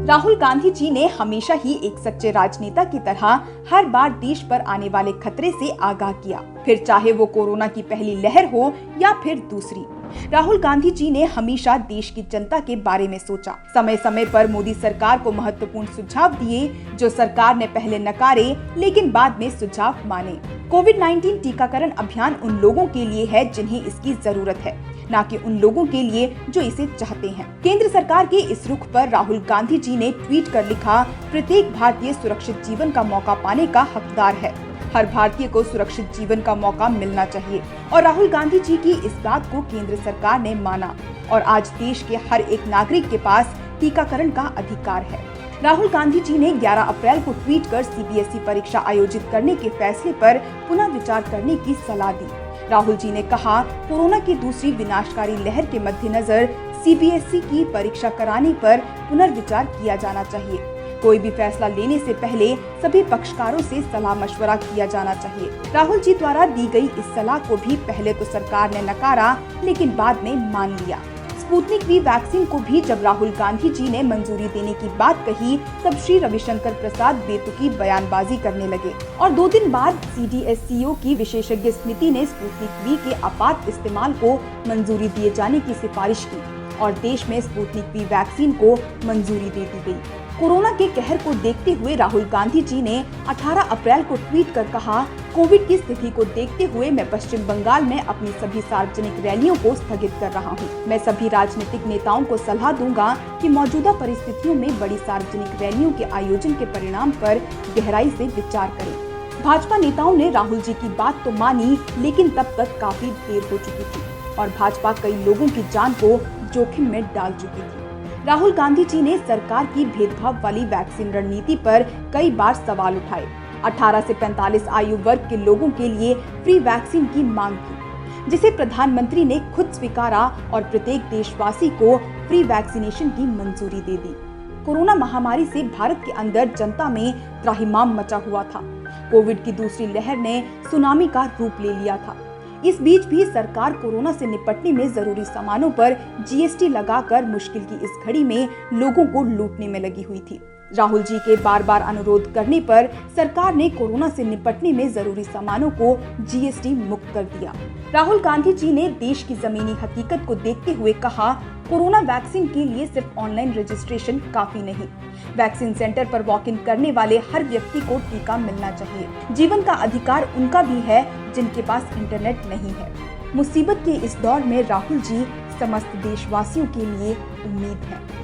राहुल गांधी जी ने हमेशा ही एक सच्चे राजनेता की तरह हर बार देश पर आने वाले खतरे से आगाह किया, फिर चाहे वो कोरोना की पहली लहर हो या फिर दूसरी। राहुल गांधी जी ने हमेशा देश की जनता के बारे में सोचा। समय समय पर मोदी सरकार को महत्वपूर्ण सुझाव दिए जो सरकार ने पहले नकारे लेकिन बाद में सुझाव माने। कोविड-19 टीकाकरण अभियान उन लोगों के लिए है जिन्हें इसकी जरूरत है, न कि उन लोगों के लिए जो इसे चाहते हैं। केंद्र सरकार के इस रुख पर राहुल गांधी जी ने ट्वीट कर लिखा, प्रत्येक भारतीय सुरक्षित जीवन का मौका पाने का हकदार है। हर भारतीय को सुरक्षित जीवन का मौका मिलना चाहिए और राहुल गांधी जी की इस बात को केंद्र सरकार ने माना और आज देश के हर एक नागरिक के पास टीकाकरण का अधिकार है। राहुल गांधी जी ने 11 अप्रैल को ट्वीट कर सीबीएसई परीक्षा आयोजित करने के फैसले पर पुनः विचार करने की सलाह दी। राहुल जी ने कहा, कोरोना की दूसरी विनाशकारी लहर के मद्देनजर सीबीएसई की परीक्षा कराने पर पुनर्विचार किया जाना चाहिए। कोई भी फैसला लेने से पहले सभी पक्षकारों से सलाह मशवरा किया जाना चाहिए। राहुल जी द्वारा दी गई इस सलाह को भी पहले तो सरकार ने नकारा लेकिन बाद में मान लिया। स्पुतनिक वी वैक्सीन को भी जब राहुल गांधी जी ने मंजूरी देने की बात कही तब श्री रविशंकर प्रसाद बेतुकी बयानबाजी करने लगे और 2 दिन बाद सीडीएससीओ की विशेषज्ञ समिति ने स्पुतनिक वी के आपात इस्तेमाल को मंजूरी दिए जाने की सिफारिश की और देश में स्पुतनिक वी वैक्सीन को मंजूरी दे दी गई। कोरोना के कहर को देखते हुए राहुल गांधी जी ने 18 अप्रैल को ट्वीट कर कहा, कोविड की स्थिति को देखते हुए मैं पश्चिम बंगाल में अपनी सभी सार्वजनिक रैलियों को स्थगित कर रहा हूं। मैं सभी राजनीतिक नेताओं को सलाह दूंगा कि मौजूदा परिस्थितियों में बड़ी सार्वजनिक रैलियों के आयोजन के परिणाम पर गहराई से विचार करें। भाजपा नेताओं ने राहुल जी की बात तो मानी लेकिन तब तक काफी देर हो चुकी थी और भाजपा कई लोगों की जान को जोखिम में डाल चुकी थी। राहुल गांधी जी ने सरकार की भेदभाव वाली वैक्सीन रणनीति पर कई बार सवाल उठाए। 18 से 45 आयु वर्ग के लोगों के लिए फ्री वैक्सीन की मांग की, जिसे प्रधानमंत्री ने खुद स्वीकारा और प्रत्येक देशवासी को फ्री वैक्सीनेशन की मंजूरी दे दी। कोरोना महामारी से भारत के अंदर जनता में त्राहिमाम मचा हुआ था। कोविड की दूसरी लहर ने सुनामी का रूप ले लिया था। इस बीच भी सरकार कोरोना से निपटने में जरूरी सामानों पर जीएसटी लगाकर मुश्किल की इस घड़ी में लोगों को लूटने में लगी हुई थी। राहुल जी के बार बार अनुरोध करने पर सरकार ने कोरोना से निपटने में जरूरी सामानों को जीएसटी मुक्त कर दिया। राहुल गांधी जी ने देश की जमीनी हकीकत को देखते हुए कहा, कोरोना वैक्सीन के लिए सिर्फ ऑनलाइन रजिस्ट्रेशन काफी नहीं, वैक्सीन सेंटर पर वॉक इन करने वाले हर व्यक्ति को टीका मिलना चाहिए। जीवन का अधिकार उनका भी है जिनके पास इंटरनेट नहीं है। मुसीबत के इस दौर में राहुल जी समस्त देशवासियों के लिए उम्मीद है।